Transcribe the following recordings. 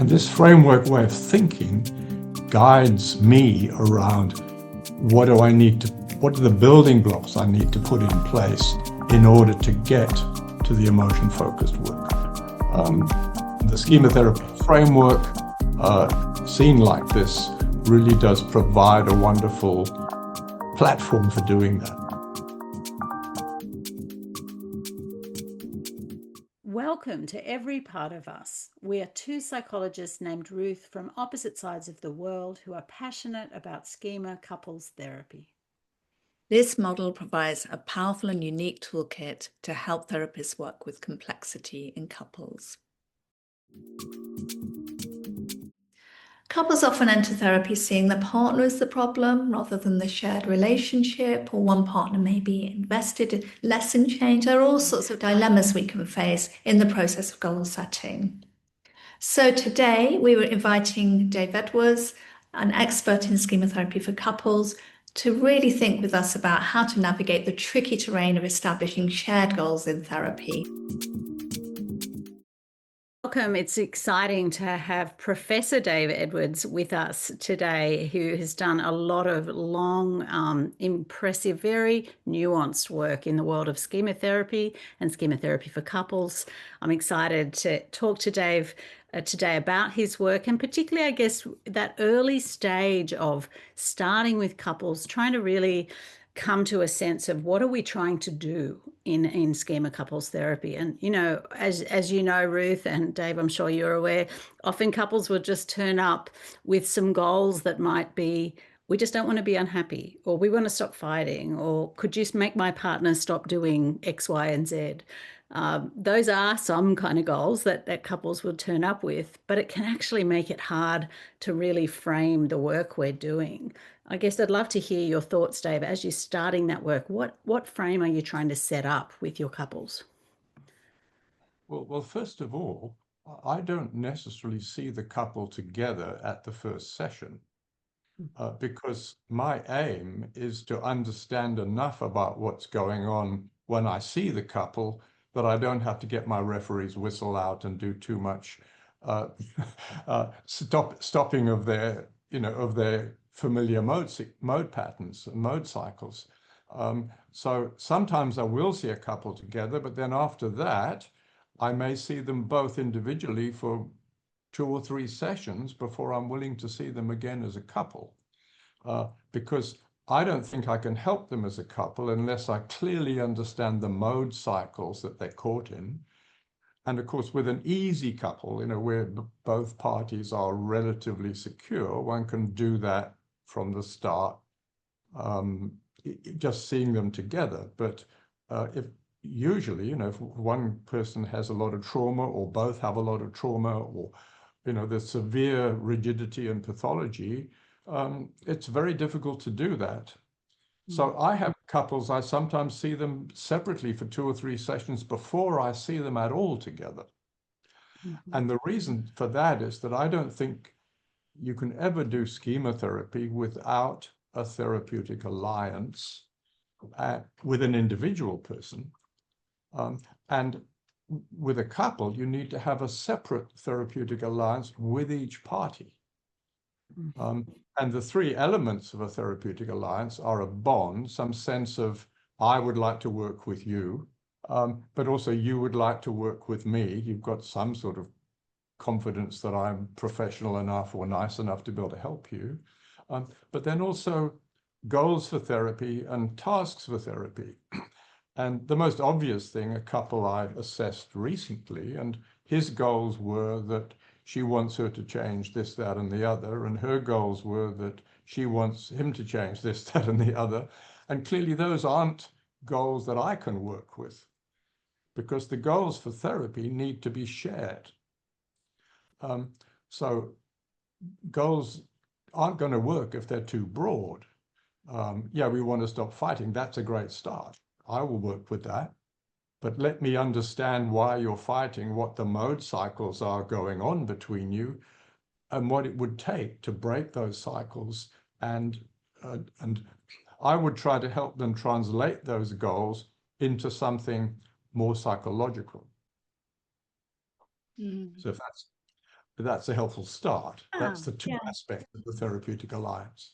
And this framework way of thinking guides me around what are the building blocks I need to put in place in order to get to the emotion-focused work. The Schema Therapy framework, seen like this, really does provide a wonderful platform for doing that. Welcome to Every Part of Us. We are two psychologists named Ruth from opposite sides of the world who are passionate about Schema Couples Therapy. This model provides a powerful and unique toolkit to help therapists work with complexity in couples. Couples often enter therapy seeing the partner as the problem rather than the shared relationship, or one partner may be invested less in change. There are all sorts of dilemmas we can face in the process of goal setting. So today we were inviting Dave Edwards, an expert in schema therapy for couples, to really think with us about how to navigate the tricky terrain of establishing shared goals in therapy. Welcome. It's exciting to have Professor Dave Edwards with us today, who has done a lot of long, impressive, very nuanced work in the world of schema therapy and schema therapy for couples. I'm excited to talk to Dave today about his work, and particularly, I guess, that early stage of starting with couples, trying to really come to a sense of what are we trying to do in schema couples therapy. And, you know, as you know, Ruth and Dave, I'm sure you're aware, often couples will just turn up with some goals that might be, we just don't want to be unhappy, or we want to stop fighting, or could you make my partner stop doing X, Y, and Z? Those are some kind of goals that couples will turn up with, but it can actually make it hard to really frame the work we're doing. I guess I'd love to hear your thoughts, Dave, as you're starting that work. What frame are you trying to set up with your couples? Well, first of all, I don't necessarily see the couple together at the first session because my aim is to understand enough about what's going on when I see the couple that I don't have to get my referee's whistle out and do too much stopping of their familiar mode patterns and mode cycles. So sometimes I will see a couple together, but then after that, I may see them both individually for 2 or 3 sessions before I'm willing to see them again as a couple, because I don't think I can help them as a couple unless I clearly understand the mode cycles that they're caught in. And of course, with an easy couple, where both parties are relatively secure, one can do that from the start, just seeing them together. But if one person has a lot of trauma, or both have a lot of trauma, or there's severe rigidity and pathology, it's very difficult to do that. So I have couples, I sometimes see them separately for 2 or 3 sessions before I see them at all together. And the reason for that is that I don't think you can ever do schema therapy without a therapeutic alliance with an individual person. And with a couple, you need to have a separate therapeutic alliance with each party. And the 3 elements of a therapeutic alliance are a bond, some sense of, I would like to work with you, but also you would like to work with me. You've got some sort of confidence that I'm professional enough or nice enough to be able to help you. But then also goals for therapy and tasks for therapy. And the most obvious thing, a couple I assessed recently, and his goals were that she wants her to change this, that, and the other, and her goals were that she wants him to change this, that, and the other. And clearly those aren't goals that I can work with, because the goals for therapy need to be shared. So goals aren't going to work if they're too broad. Yeah, we want to stop fighting. That's a great start. I will work with that. But let me understand why you're fighting, what the mode cycles are going on between you, and what it would take to break those cycles. And I would try to help them translate those goals into something more psychological. So if that's that's a helpful start. That's Ah, the two yeah. aspects of the therapeutic alliance.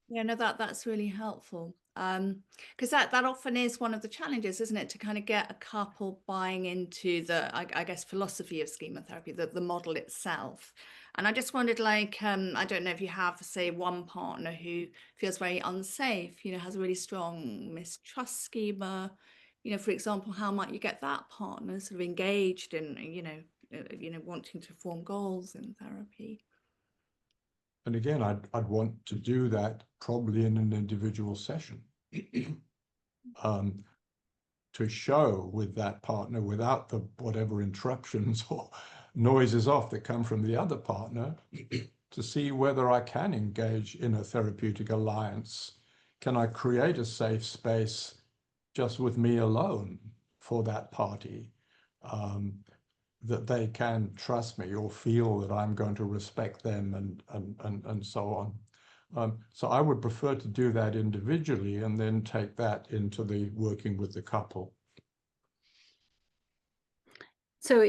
Yeah, no, that's really helpful. Because that often is one of the challenges, isn't it? To kind of get a couple buying into the, I guess, philosophy of schema therapy, the model itself. And I just wondered, like, I don't know if you have, say, one partner who feels very unsafe, has a really strong mistrust schema. For example, how might you get that partner sort of engaged in, wanting to form goals in therapy? And again, I'd want to do that probably in an individual session. To show with that partner without the whatever interruptions or noises off that come from the other partner, to see whether I can engage in a therapeutic alliance. Can I create a safe space just with me alone for that party, that they can trust me or feel that I'm going to respect them and so on. So I would prefer to do that individually and then take that into the working with the couple. So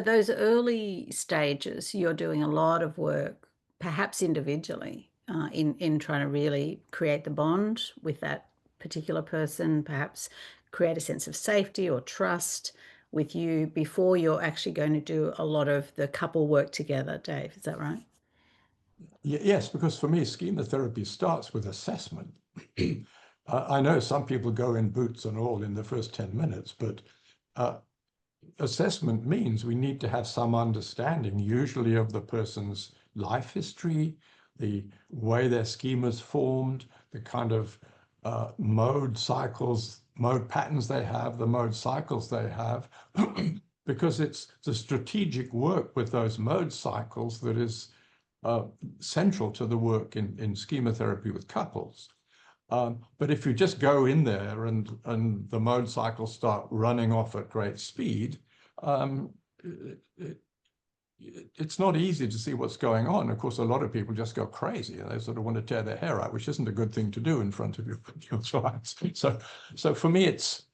those early stages, you're doing a lot of work, perhaps individually, in trying to really create the bond with that particular person, perhaps create a sense of safety or trust with you before you're actually going to do a lot of the couple work together, Dave. Is that right? Yes, because for me, schema therapy starts with assessment. I know some people go in boots and all in the first 10 minutes, but assessment means we need to have some understanding, usually of the person's life history, the way their schema's formed, the kind of mode cycles, mode patterns they have, the mode cycles they have, because it's the strategic work with those mode cycles that is central to the work in schema therapy with couples. But if you just go in there and the mode cycles start running off at great speed, it's not easy to see what's going on. Of course, a lot of people just go crazy and they sort of want to tear their hair out, which isn't a good thing to do in front of your clients. So for me, it's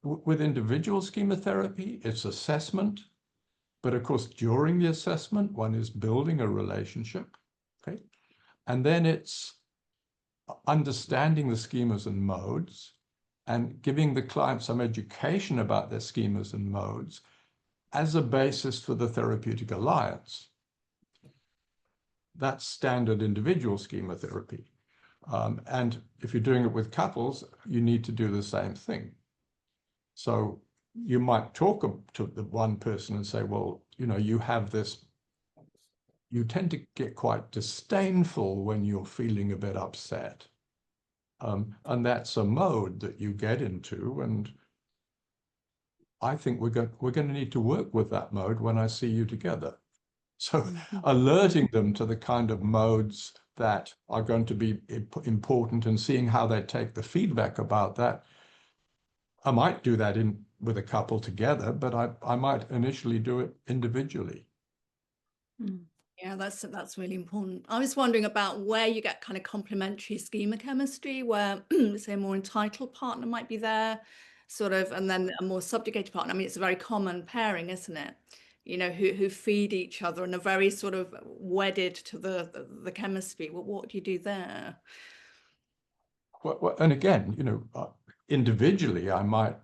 with individual schema therapy, it's assessment. But of course, during the assessment, one is building a relationship, okay? And then it's understanding the schemas and modes and giving the client some education about their schemas and modes as a basis for the therapeutic alliance. That's standard individual schema therapy. And if you're doing it with couples, you need to do the same thing. So you might talk to the one person and say, well, you have this, you tend to get quite disdainful when you're feeling a bit upset. And that's a mode that you get into. And I think we're going to need to work with that mode when I see you together. So alerting them to the kind of modes that are going to be important and seeing how they take the feedback about that. I might do that with a couple together, but I might initially do it individually. Yeah, that's really important. I was wondering about where you get kind of complementary schema chemistry, where say a more entitled partner might be there, sort of, and then a more subjugated partner. I mean, it's a very common pairing, isn't it? Who feed each other and are very sort of wedded to the chemistry. What do you do there? Well, and again, individually, I might,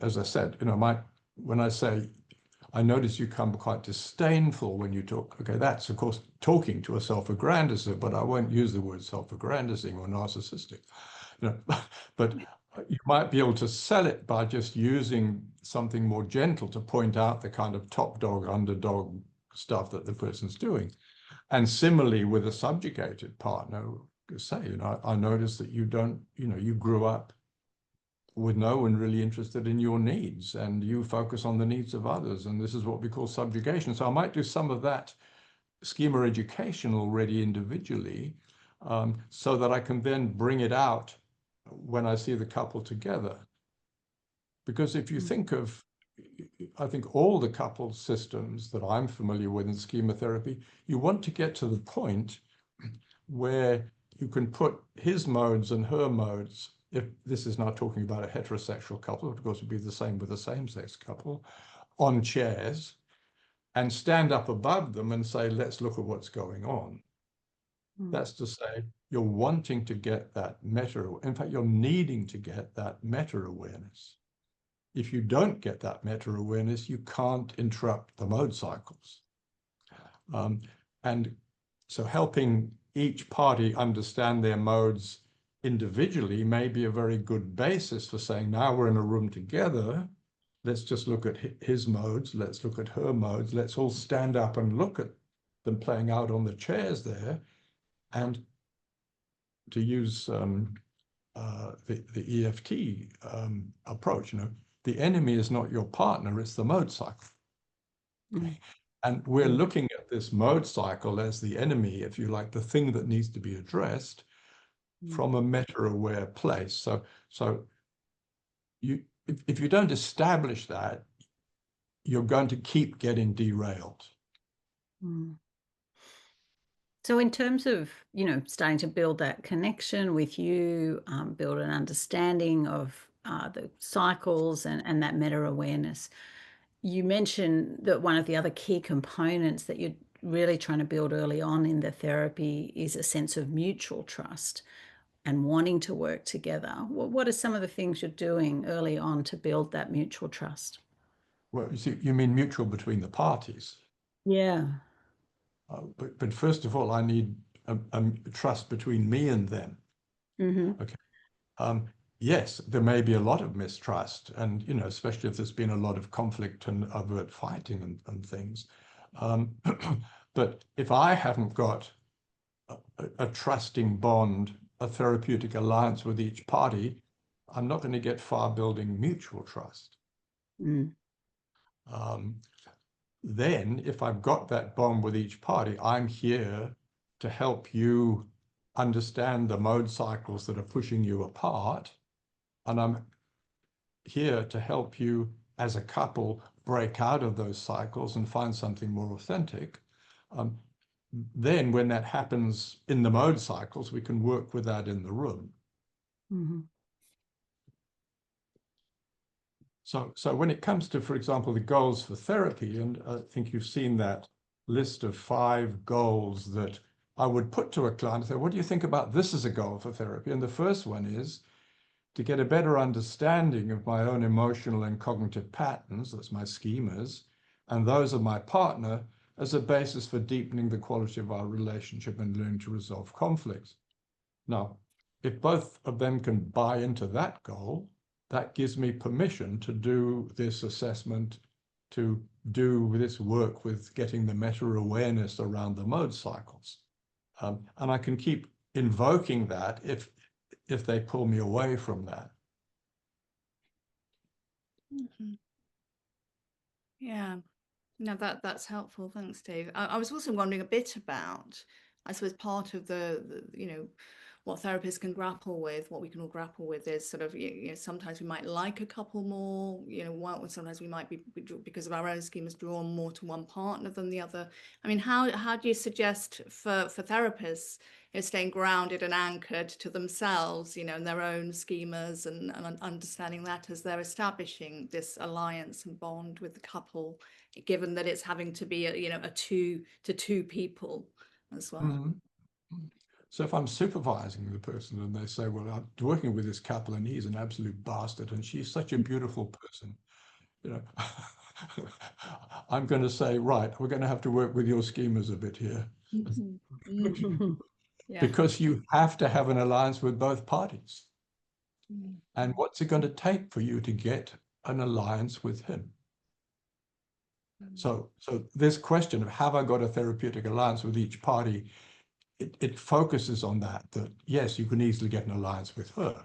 as I said, when I say, I notice you come quite disdainful when you talk. Okay, that's of course talking to a self-aggrandizer, but I won't use the word self-aggrandizing or narcissistic. But you might be able to sell it by just using something more gentle to point out the kind of top dog, underdog stuff that the person's doing. And similarly with a subjugated partner, say, I notice that you don't, you grew up with no one really interested in your needs and you focus on the needs of others. And this is what we call subjugation. So I might do some of that schema education already individually, so that I can then bring it out when I see the couple together. Because if you think of, I think all the couple systems that I'm familiar with in schema therapy, you want to get to the point where you can put his modes and her modes, if this is not talking about a heterosexual couple, of course it would be the same with a same-sex couple, on chairs, and stand up above them and say, let's look at what's going on. Mm. That's to say, you're wanting to get that in fact, you're needing to get that meta-awareness. If you don't get that meta-awareness, you can't interrupt the mode cycles. And so helping each party understand their modes individually may be a very good basis for saying, now we're in a room together, let's just look at his modes, let's look at her modes, let's all stand up and look at them playing out on the chairs there. And to use the EFT approach, the enemy is not your partner, it's the mode cycle. Mm. And we're looking at this mode cycle as the enemy, if you like, the thing that needs to be addressed from a meta-aware place. So if you don't establish that, you're going to keep getting derailed. Mm. So in terms of, starting to build that connection with you, build an understanding of the cycles and that meta-awareness, you mentioned that one of the other key components that you're really trying to build early on in the therapy is a sense of mutual trust and wanting to work together. What are some of the things you're doing early on to build that mutual trust? Well, you mean mutual between the parties. Yeah. But first of all, I need a trust between me and them. Mm-hmm. Okay. Yes, there may be a lot of mistrust, and especially if there's been a lot of conflict and overt fighting and things. But if I haven't got a trusting bond, a therapeutic alliance with each party, I'm not going to get far building mutual trust. Mm. Then, if I've got that bond with each party, I'm here to help you understand the mode cycles that are pushing you apart. And I'm here to help you as a couple break out of those cycles and find something more authentic. Then when that happens in the mode cycles, we can work with that in the room. Mm-hmm. So when it comes to, for example, the goals for therapy, and I think you've seen that list of 5 goals that I would put to a client, say, what do you think about this as a goal for therapy? And the first one is to get a better understanding of my own emotional and cognitive patterns, that's my schemas, and those of my partner as a basis for deepening the quality of our relationship and learning to resolve conflicts. Now, if both of them can buy into that goal, that gives me permission to do this assessment, to do this work with getting the meta-awareness around the mode cycles. And I can keep invoking that if they pull me away from that. Mm-hmm. Yeah, no, that's helpful. Thanks, Dave. I was also wondering a bit about, I suppose, part of the what therapists can grapple with, what we can all grapple with is sort of, sometimes we might like a couple more, sometimes we might be, because of our own schemas, drawn more to one partner than the other. I mean, how do you suggest for therapists, staying grounded and anchored to themselves, and their own schemas and understanding that as they're establishing this alliance and bond with the couple, given that it's having to be a 2 to 2 people as well? Mm-hmm. So if I'm supervising the person and they say, well, I'm working with this couple and he's an absolute bastard and she's such a beautiful person, I'm going to say, right, we're going to have to work with your schemas a bit here. Mm-hmm. Mm-hmm. Yeah. Because you have to have an alliance with both parties. Mm-hmm. And what's it going to take for you to get an alliance with him? So this question of have I got a therapeutic alliance with each party, it focuses on that yes, you can easily get an alliance with her,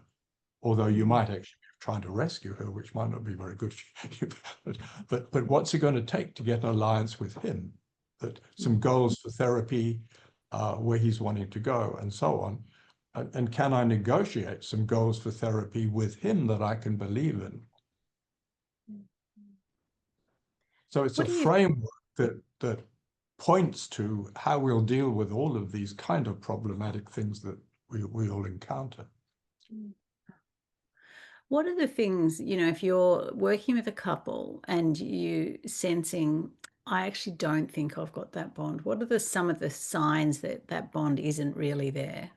although you might actually be trying to rescue her, which might not be very good. but what's it going to take to get an alliance with him? That some goals for therapy, where he's wanting to go, and so on. And can I negotiate some goals for therapy with him that I can believe in? So it's a framework that points to how we'll deal with all of these kind of problematic things that we all encounter. What are the things, if you're working with a couple and you sensing I actually don't think I've got that bond. What are some of the signs that that bond isn't really there?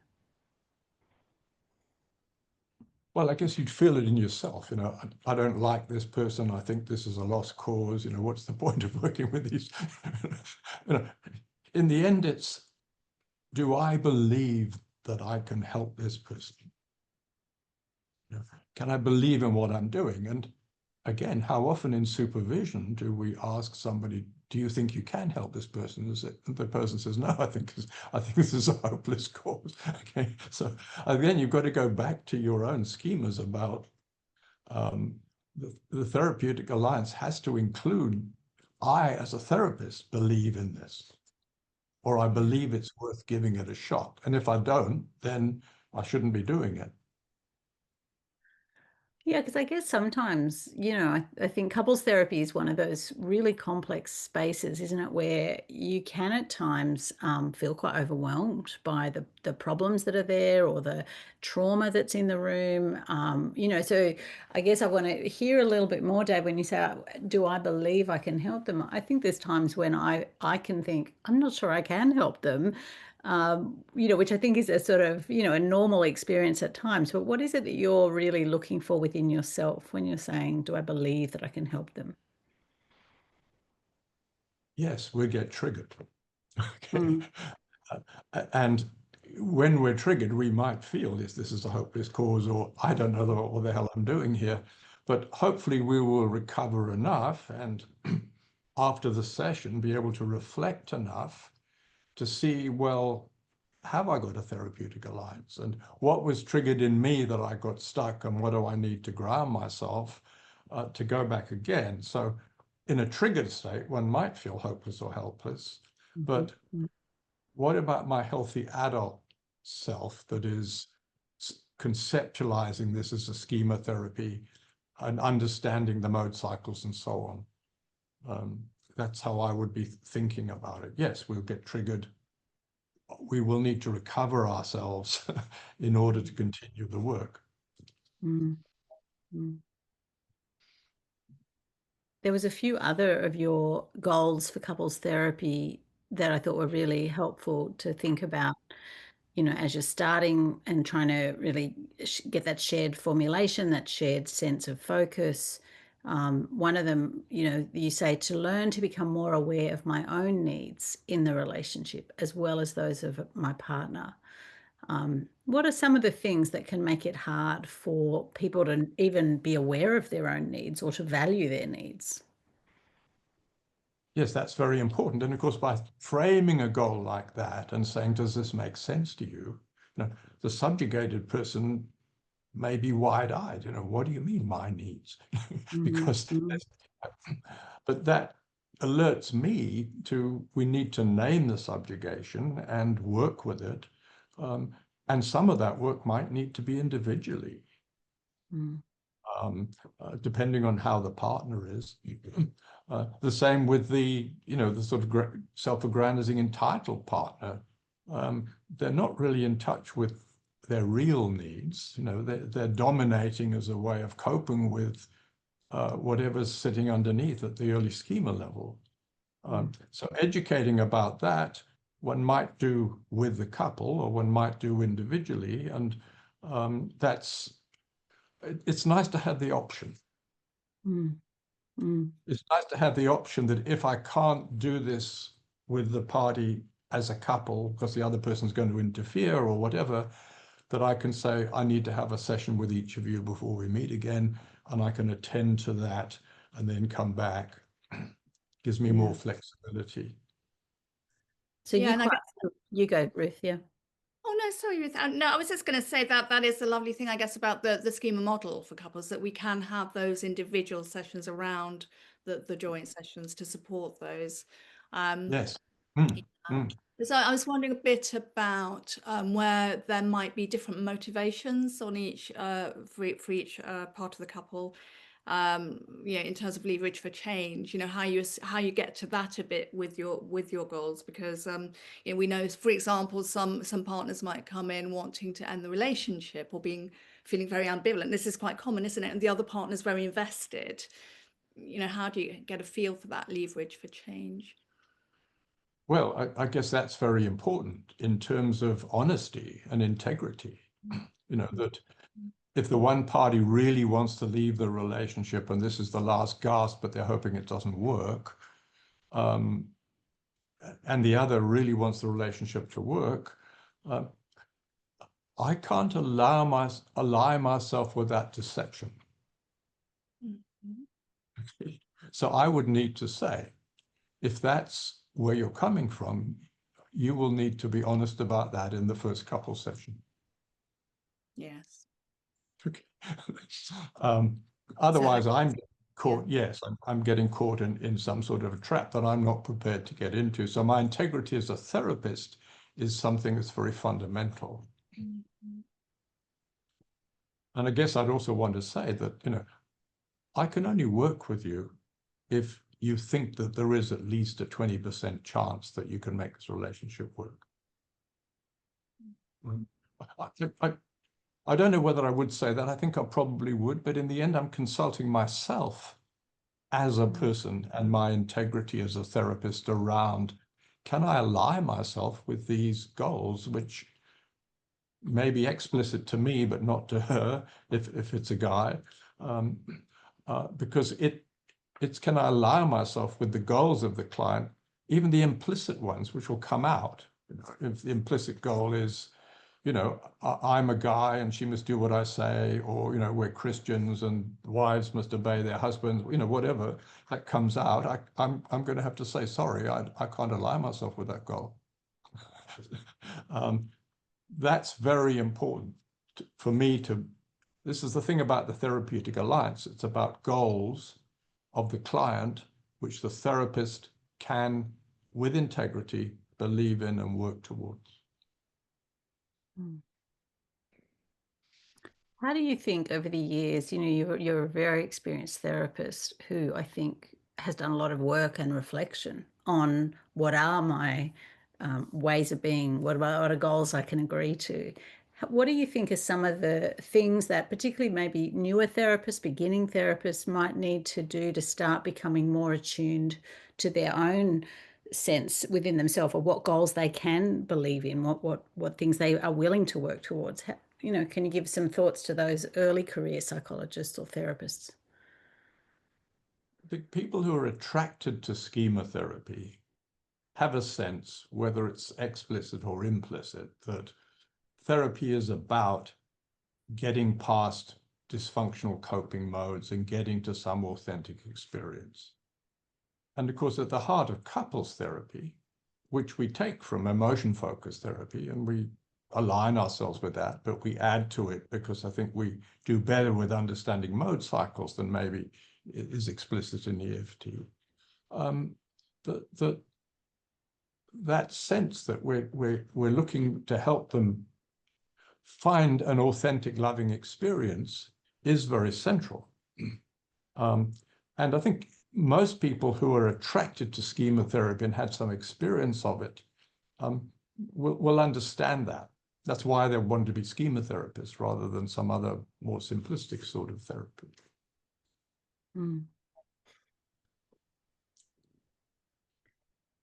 Well, I guess you'd feel it in yourself. I don't like this person. I think this is a lost cause. What's the point of working with these? In the end, it's, do I believe that I can help this person? Can I believe in what I'm doing? And again, how often in supervision do we ask somebody, do you think you can help this person? And the person says, no, I think this is a hopeless cause. Okay, so again, you've got to go back to your own schemas about the therapeutic alliance has to include, I, as a therapist, believe in this, or I believe it's worth giving it a shot. And if I don't, then I shouldn't be doing it. Yeah, because I guess sometimes, I think couples therapy is one of those really complex spaces, isn't it? Where you can at times feel quite overwhelmed by the problems that are there or the trauma that's in the room. So I guess I want to hear a little bit more, Dave, when you say, do I believe I can help them? I think there's times when I can think, I'm not sure I can help them. Which I think is a sort of, a normal experience at times. But what is it that you're really looking for within yourself when you're saying, do I believe that I can help them? Yes, we get triggered. Okay. Mm. And when we're triggered, we might feel, yes, this is a hopeless cause, or I don't know what the hell I'm doing here. But hopefully we will recover enough and after the session be able to reflect enough to see, well, have I got a therapeutic alliance? And what was triggered in me that I got stuck, and what do I need to ground myself to go back again? So in a triggered state, one might feel hopeless or helpless, but what about my healthy adult self that is conceptualizing this as a schema therapy and understanding the mode cycles and so on? That's how I would be thinking about it. Yes, we'll get triggered. We will need to recover ourselves in order to continue the work. Mm. Mm. There was a few other of your goals for couples therapy that I thought were really helpful to think about, as you're starting and trying to really get that shared formulation, that shared sense of focus. One of them, you say to learn to become more aware of my own needs in the relationship as well as those of my partner. What are some of the things that can make it hard for people to even be aware of their own needs or to value their needs? Yes, that's very important. And of course, by framing a goal like that and saying, does this make sense to you? The subjugated person may be wide-eyed. What do you mean, my needs? Because, but that alerts me to, we need to name the subjugation and work with it. And some of that work might need to be individually, depending on how the partner is. The same with the sort of self-aggrandizing entitled partner. They're not really in touch with their real needs. They're dominating as a way of coping with whatever's sitting underneath at the early schema level. So educating about that, one might do with the couple or one might do individually. And it's nice to have the option. It's nice to have the option that if I can't do this with the party as a couple because the other person's going to interfere or whatever, that I can say, I need to have a session with each of you before we meet again, and I can attend to that and then come back. Gives me more flexibility. So you go, Ruth, yeah. Oh, no, sorry, Ruth. No, I was just going to say that is the lovely thing, I guess, about the schema model for couples, that we can have those individual sessions around the joint sessions to support those. Yes. So I was wondering a bit about where there might be different motivations on each for each part of the couple. In terms of leverage for change, how you get to that a bit with your goals, because we know, for example, some partners might come in wanting to end the relationship or feeling very ambivalent. This is quite common, isn't it? And the other partner's very invested. how do you get a feel for that leverage for change? Well, I guess that's very important in terms of honesty and integrity. That if the one party really wants to leave the relationship and this is the last gasp, but they're hoping it doesn't work, and the other really wants the relationship to work, I can't ally myself with that deception. Mm-hmm. So I would need to say, if that's where you're coming from, you will need to be honest about that in the first couple session. Yes. Okay. Otherwise, So, I'm caught. Yes, I'm getting caught in some sort of a trap that I'm not prepared to get into. So my integrity as a therapist is something that's very fundamental. mm-hmm. And I guess I'd also want to say that, I can only work with you if you think that there is at least a 20% chance that you can make this relationship work. I don't know whether I would say that. I think I probably would, but in the end, I'm consulting myself as a person and my integrity as a therapist around, can I ally myself with these goals, which may be explicit to me, but not to her, if it's a guy, because it's can I ally myself with the goals of the client, even the implicit ones, which will come out. If the implicit goal is, I'm a guy and she must do what I say, or, we're Christians and wives must obey their husbands, whatever that comes out, I'm going to have to say, sorry, I can't ally myself with that goal. That's very important for me this is the thing about the therapeutic alliance. It's about goals of the client, which the therapist can, with integrity, believe in and work towards. How do you think over the years, you're a very experienced therapist who I think has done a lot of work and reflection on what are my ways of being, what are goals I can agree to? What do you think are some of the things that particularly maybe newer therapists, beginning therapists might need to do to start becoming more attuned to their own sense within themselves, or what goals they can believe in, what things they are willing to work towards? Can you give some thoughts to those early career psychologists or therapists? The people who are attracted to schema therapy have a sense, whether it's explicit or implicit, that therapy is about getting past dysfunctional coping modes and getting to some authentic experience. And of course, at the heart of couples therapy, which we take from emotion-focused therapy, and we align ourselves with that, but we add to it because I think we do better with understanding mode cycles than maybe is explicit in EFT. That sense that we're looking to help them find an authentic loving experience is very central. And I think most people who are attracted to schema therapy and had some experience of it will understand that. That's why they want to be schema therapists rather than some other more simplistic sort of therapy.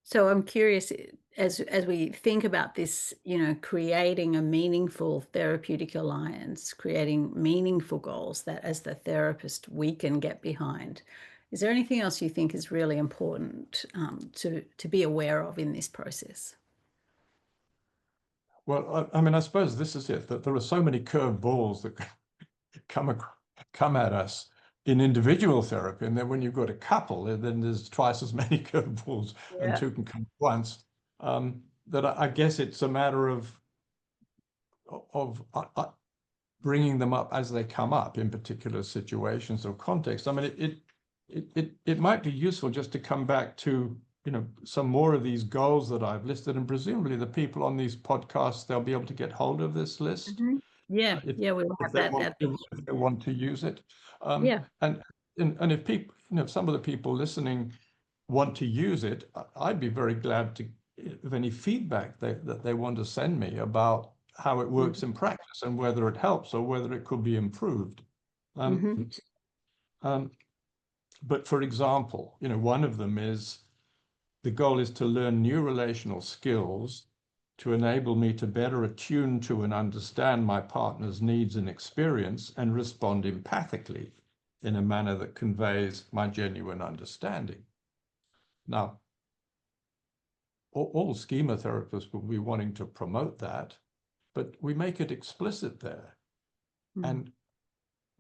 So I'm curious, as we think about this, creating a meaningful therapeutic alliance, creating meaningful goals that as the therapist we can get behind. Is there anything else you think is really important to be aware of in this process? Well, I suppose this is it, that there are so many curved balls that come at us in individual therapy, and then when you've got a couple, then there's twice as many curveballs, and two can come at once. That I guess it's a matter of bringing them up as they come up in particular situations or contexts. I mean, it might be useful just to come back to some more of these goals that I've listed, and presumably the people on these podcasts, they'll be able to get hold of this list. Mm-hmm. Yeah, we will have that. If they want to use it. And if people, some of the people listening want to use it, I'd be very glad to, if any feedback that they want to send me about how it works in practice and whether it helps or whether it could be improved. But for example, one of them is the goal is to learn new relational skills to enable me to better attune to and understand my partner's needs and experience and respond empathically in a manner that conveys my genuine understanding. Now, all schema therapists will be wanting to promote that, but we make it explicit there. And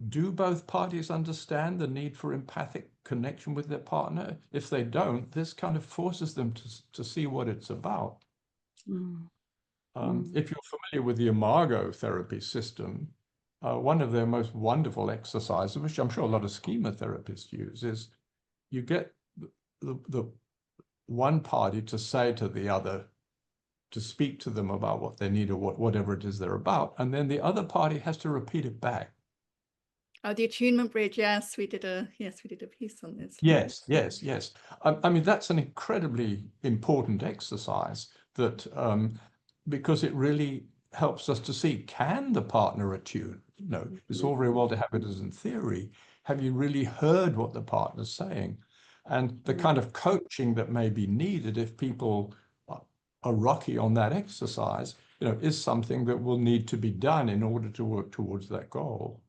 do both parties understand the need for empathic connection with their partner? If they don't, this kind of forces them to see what it's about. If you're familiar with the Imago therapy system, one of their most wonderful exercises, which I'm sure a lot of schema therapists use, is you get the one party to say to the other, to speak to them about what they need or whatever it is they're about, and then the other party has to repeat it back. Oh, the attunement bridge. Yes, we did a piece on this. Yes. I mean, that's an incredibly important exercise that because it really helps us to see, can the partner attune? It's all very well to have it as in theory. Have you really heard what the partner's saying? And the kind of coaching that may be needed if people are rocky on that exercise, is something that will need to be done in order to work towards that goal.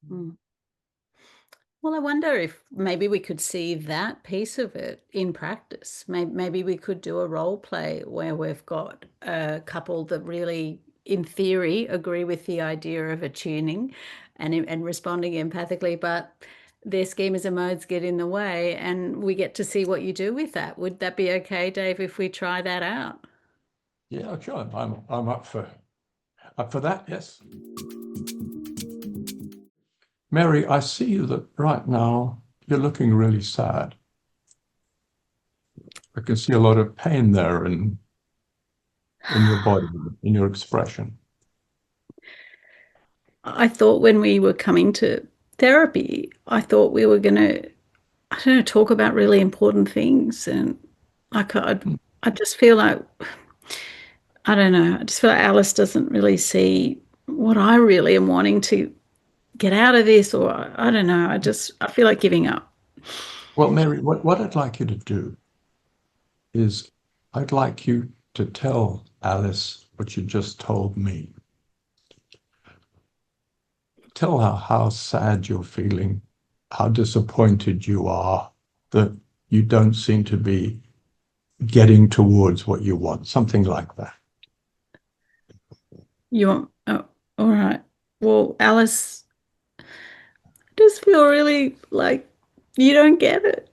Well, I wonder if maybe we could see that piece of it in practice. Maybe we could do a role play where we've got a couple that really, in theory, agree with the idea of attuning and responding empathically, but their schemas and modes get in the way, and we get to see what you do with that. Would that be okay, Dave, if we try that out? Yeah, sure. I'm up for that. Yes. Mary, I see that right now you're looking really sad. I can see a lot of pain there in your body, in your expression. I thought when we were coming to therapy, I thought we were going to, I don't know, talk about really important things. And I just feel like, I don't know, I just feel like Alice doesn't really see what I really am wanting to get out of this, or I don't know, I feel like giving up. Well, Mary, what I'd like you to do is I'd like you to tell Alice what you just told me. Tell her how sad you're feeling, how disappointed you are that you don't seem to be getting towards what you want, something like that. You want, oh, all right. Well, Alice, I just feel really like you don't get it.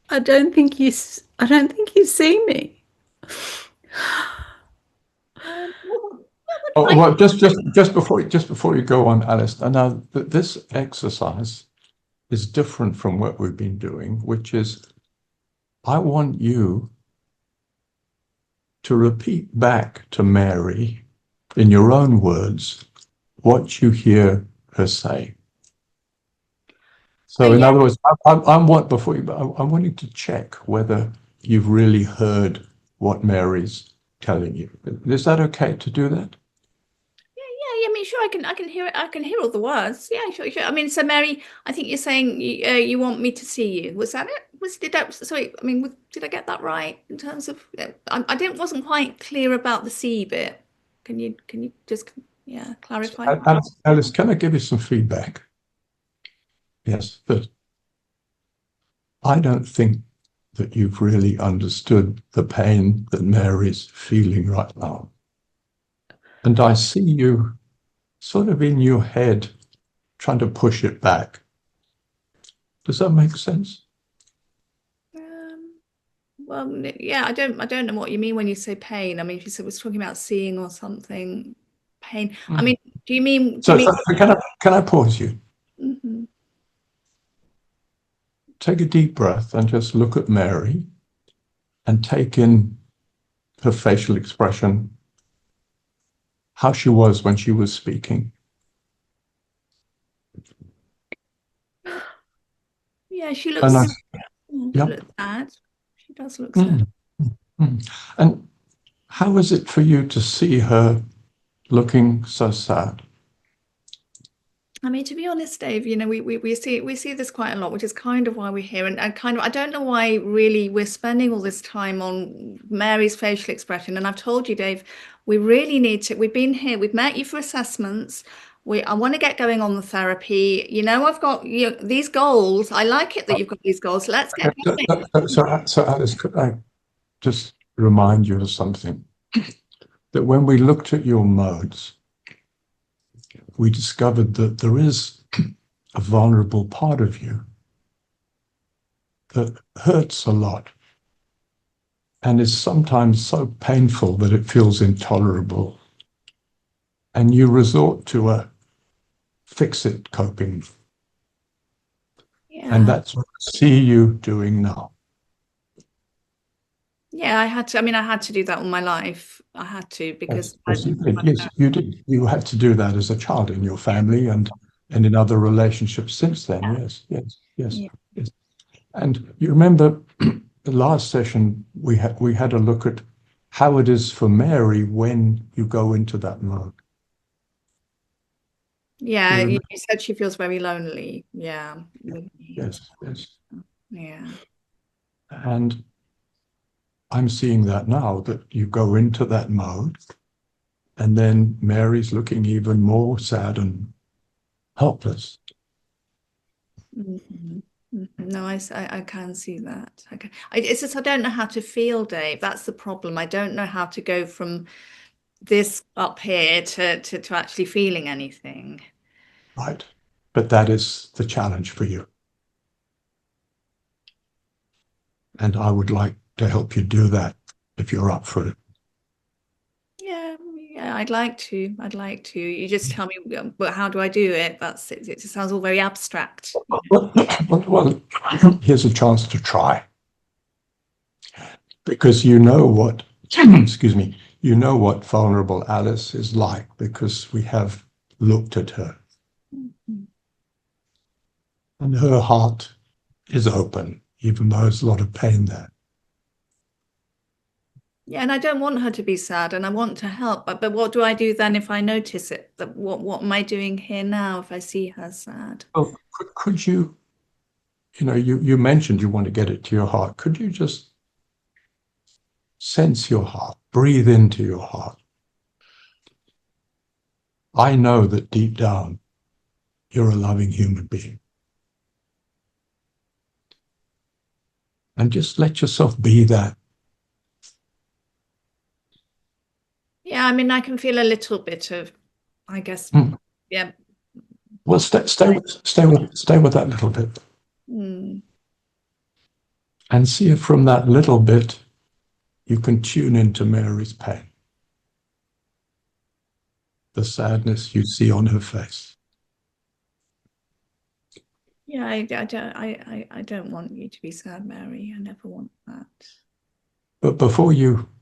I don't think you see me. Oh, well, just before you go on, Alice, and now this exercise is different from what we've been doing, which is I want you to repeat back to Mary in your own words what you hear her say. So in other words, I want you to check whether you've really heard what Mary's telling you. Is that okay to do that? Yeah, I mean, sure, I can hear it. I can hear all the words. Yeah, sure. I mean, so Mary, I think you're saying you want me to see you. Was that it? Sorry, I mean, did I get that right in terms of? Wasn't quite clear about the see bit. Can you just clarify? Alice, can I give you some feedback? Yes, but I don't think that you've really understood the pain that Mary's feeling right now. And I see you sort of in your head trying to push it back. Does that make sense? Well, yeah, I don't know what you mean when you say pain. I mean, if you said was talking about seeing or something, pain. I mean, do you mean? Can I pause you? Mm-hmm. Take a deep breath and just look at Mary and take in her facial expression, how she was when she was speaking. Yeah, she looks sad. She does look sad. And how is it for you to see her looking so sad? I mean, to be honest, Dave, we see this quite a lot, which is kind of why we're here. And kind of, I don't know why really we're spending all this time on Mary's facial expression. And I've told you, Dave, we really need to, we've been here, we've met you for assessments. I want to get going on the therapy. I've got these goals. I like it that you've got these goals. Let's get going. So Alice, could I just remind you of something? That when we looked at your modes, we discovered that there is a vulnerable part of you that hurts a lot and is sometimes so painful that it feels intolerable. And you resort to a fix-it coping. Yeah. And that's what I see you doing now. Yeah, I had to do that all my life. I had to, because Yes, you did. You had to do that as a child in your family and in other relationships since then. Yeah. Yes. And you remember the last session we had a look at how it is for Mary when you go into that mode. Yeah, you said she feels very lonely. Yeah. Yes. Yeah. And I'm seeing that now, that you go into that mode and then Mary's looking even more sad and helpless. Mm-hmm. No, I can see that. It's just I don't know how to feel, Dave. That's the problem. I don't know how to go from this up here to actually feeling anything. Right. But that is the challenge for you. And I would like to help you do that if you're up for it. Yeah, I'd like to. You just tell me, but how do I do it? It just sounds all very abstract. Well, here's a chance to try. Because you know what, excuse me, you know what vulnerable Alice is like, because we have looked at her. Mm-hmm. And her heart is open, even though there's a lot of pain there. Yeah, and I don't want her to be sad, and I want to help. But what do I do then if I notice it? What am I doing here now if I see her sad? Well, could you, you mentioned you want to get it to your heart. Could you just sense your heart, breathe into your heart? I know that deep down, you're a loving human being. And just let yourself be that. Yeah, I mean, I can feel a little bit of, I guess, yeah. Well, stay with that little bit. And see if from that little bit you can tune into Mary's pain, the sadness you see on her face. Yeah, I don't want you to be sad, Mary. I never want that. But before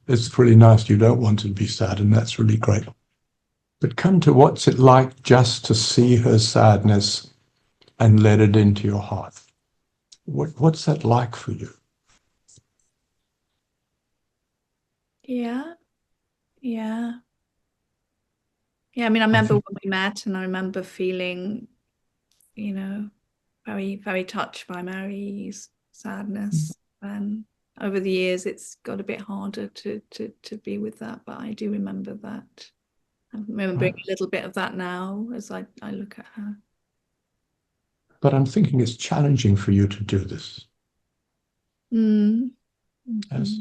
it's really nice you don't want to be sad, and that's really great. But come to what's it like just to see her sadness and let it into your heart. What's that like for you? Yeah. I mean, I remember when we met, and I remember feeling, very, very touched by Mary's sadness. And over the years, it's got a bit harder to be with that, but I do remember that. I'm remembering a little bit of that now as I look at her. But I'm thinking it's challenging for you to do this. Yes.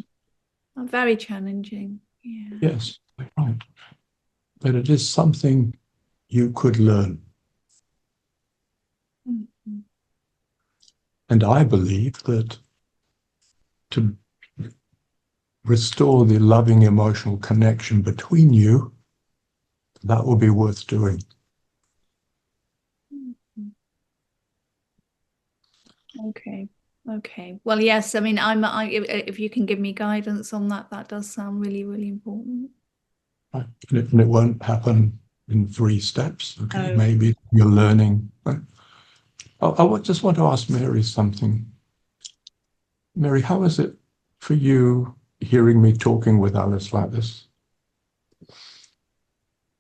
Very challenging. Yeah. Yes, right. But it is something you could learn. And I believe that to restore the loving emotional connection between you, that will be worth doing. Okay. Well, yes. I mean, if you can give me guidance on that, that does sound really, really important. Right. And it won't happen in 3 steps. Okay, Oh. Maybe you're learning. I just want to ask Mary something. Mary, how is it for you hearing me talking with Alice like this?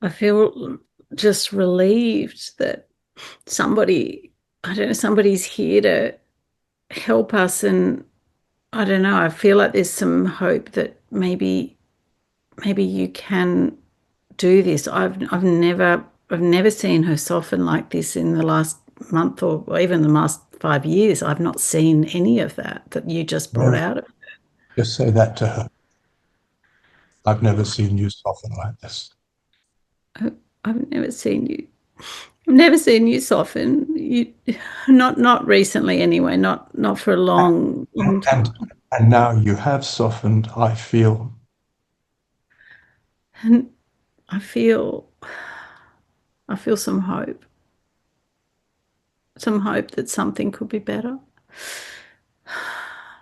I feel just relieved that somebody, I don't know, somebody's here to help us. And I don't know, I feel like there's some hope that maybe you can do this. I've never seen her soften like this in the last month or even the last 5 years. I've not seen any of that you just brought out of. Just say that to her. I've never seen you soften like this. I've never seen you soften. You not recently anyway, not for a long time. And now you have softened, I feel. And I feel some hope. Some hope that something could be better.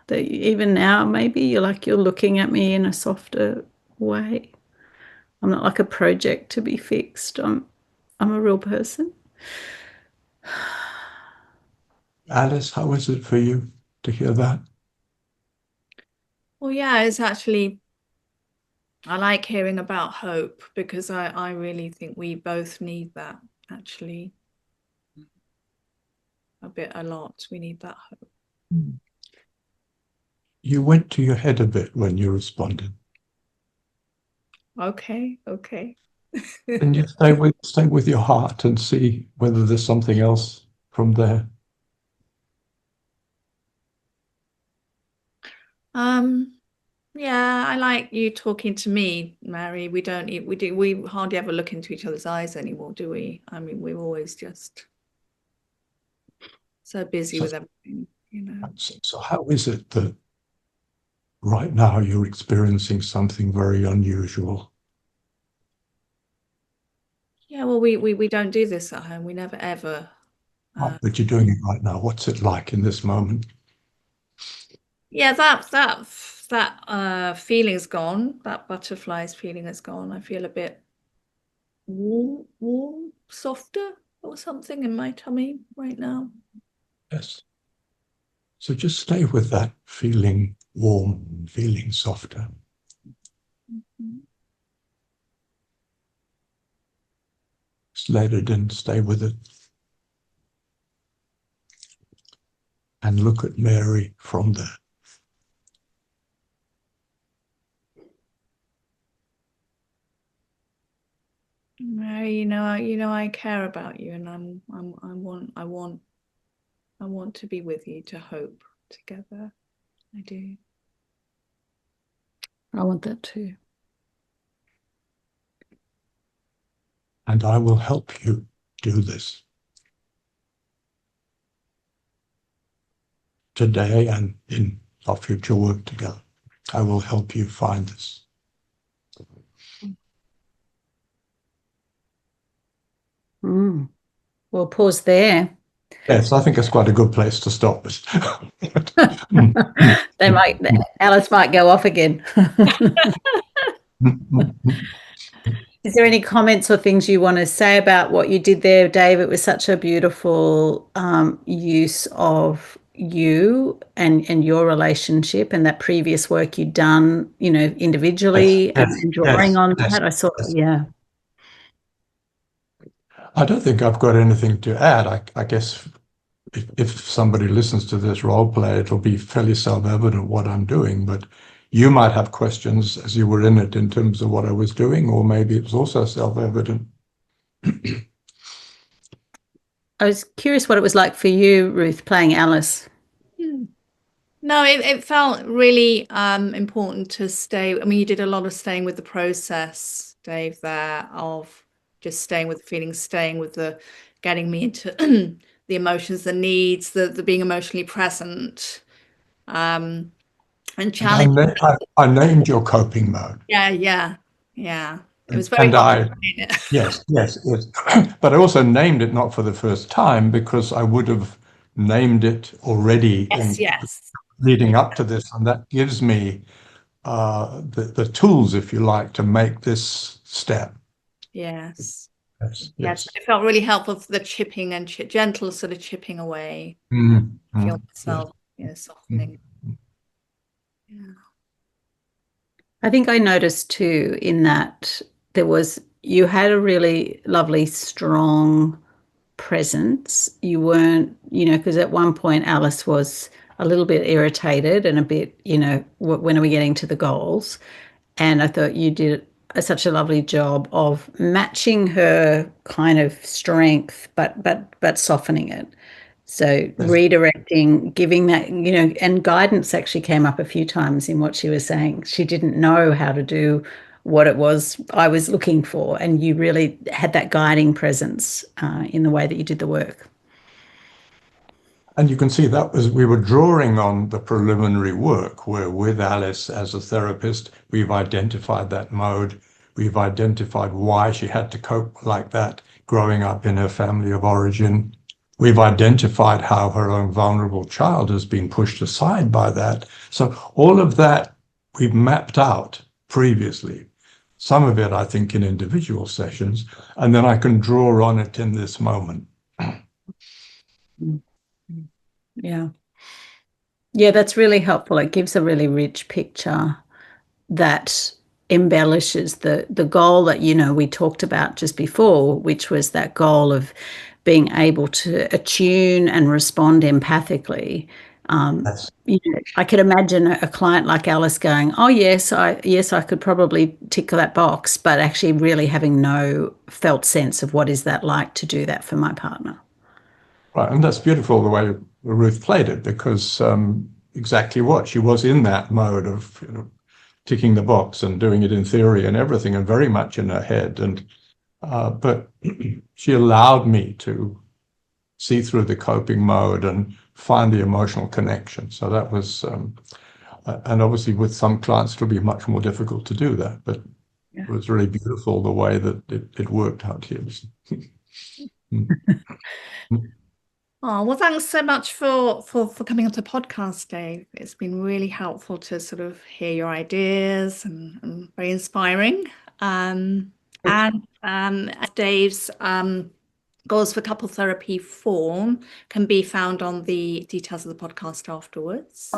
That even now maybe you're looking at me in a softer way. I'm not like a project to be fixed. I'm a real person. Alice, how is it for you to hear that? Well, yeah, it's actually, I like hearing about hope because I really think we both need that, actually. A lot. We need that hope. You went to your head a bit when you responded. Okay. And you stay with your heart and see whether there's something else from there. Yeah, I like you talking to me, Mary. We hardly ever look into each other's eyes anymore, do we? I mean, we're always just so busy with everything, you know. So how is it that right now you're experiencing something very unusual? Yeah, well, we don't do this at home. We never ever. But you're doing it right now. What's it like in this moment? Yeah, that feeling's gone. That butterflies feeling is gone. I feel a bit warm, softer or something in my tummy right now. Yes. So just stay with that feeling warm, feeling softer. Just let it in, stay with it. And look at Mary from there. Mary, you know, I care about you, and I want to be with you, to hope together. I do. I want that too. And I will help you do this. Today and in our future work together. I will help you find this. We'll pause there. Yes, I think it's quite a good place to stop. Alice might go off again. Is there any comments or things you want to say about what you did there, Dave? It was such a beautiful use of you and your relationship and that previous work you'd done, you know, individually and drawing on that. I saw, yeah. I don't think I've got anything to add. I guess if somebody listens to this role play, it'll be fairly self-evident what I'm doing, but you might have questions as you were in it in terms of what I was doing, or maybe it was also self-evident. I was curious what it was like for you, Ruth, playing Alice. No, it felt really important to stay. I mean, you did a lot of staying with the process, Dave, there, of just staying with the feelings, staying with the getting me into the emotions, the needs, the being emotionally present, and challenging. I named your coping mode. Yeah. It was very Yes. But I also named it not for the first time because I would have named it already leading up to this, and that gives me the tools, if you like, to make this step. Yes. It felt really helpful for the chipping and gentle sort of chipping away. Feel myself, softening. Yeah. I think I noticed too in that you had a really lovely, strong presence. You weren't, because at one point Alice was a little bit irritated and a bit, when are we getting to the goals? And I thought you did such a lovely job of matching her kind of strength, but softening it. So redirecting, giving that, and guidance actually came up a few times in what she was saying. She didn't know how to do what it was I was looking for, and you really had that guiding presence in the way that you did the work. And you can see we were drawing on the preliminary work where with Alice as a therapist, we've identified that mode. We've identified why she had to cope like that growing up in her family of origin. We've identified how her own vulnerable child has been pushed aside by that. So all of that we've mapped out previously. Some of it, I think, in individual sessions, and then I can draw on it in this moment. Yeah. Yeah, that's really helpful. It gives a really rich picture that embellishes the goal that, we talked about just before, which was that goal of being able to attune and respond empathically. I could imagine a client like Alice going, oh, yes, I could probably tick that box, but actually really having no felt sense of what is that like to do that for my partner. Right, and that's beautiful the way Ruth played it, because exactly what she was in that mode of ticking the box and doing it in theory and everything, and very much in her head. And but she allowed me to see through the coping mode and find the emotional connection. So that was, and obviously with some clients it'll be much more difficult to do that, but it was really beautiful the way that it worked out here. Oh, well, thanks so much for coming onto the podcast, Dave. It's been really helpful to sort of hear your ideas and very inspiring. And Dave's Goals for Couple Therapy form can be found on the details of the podcast afterwards.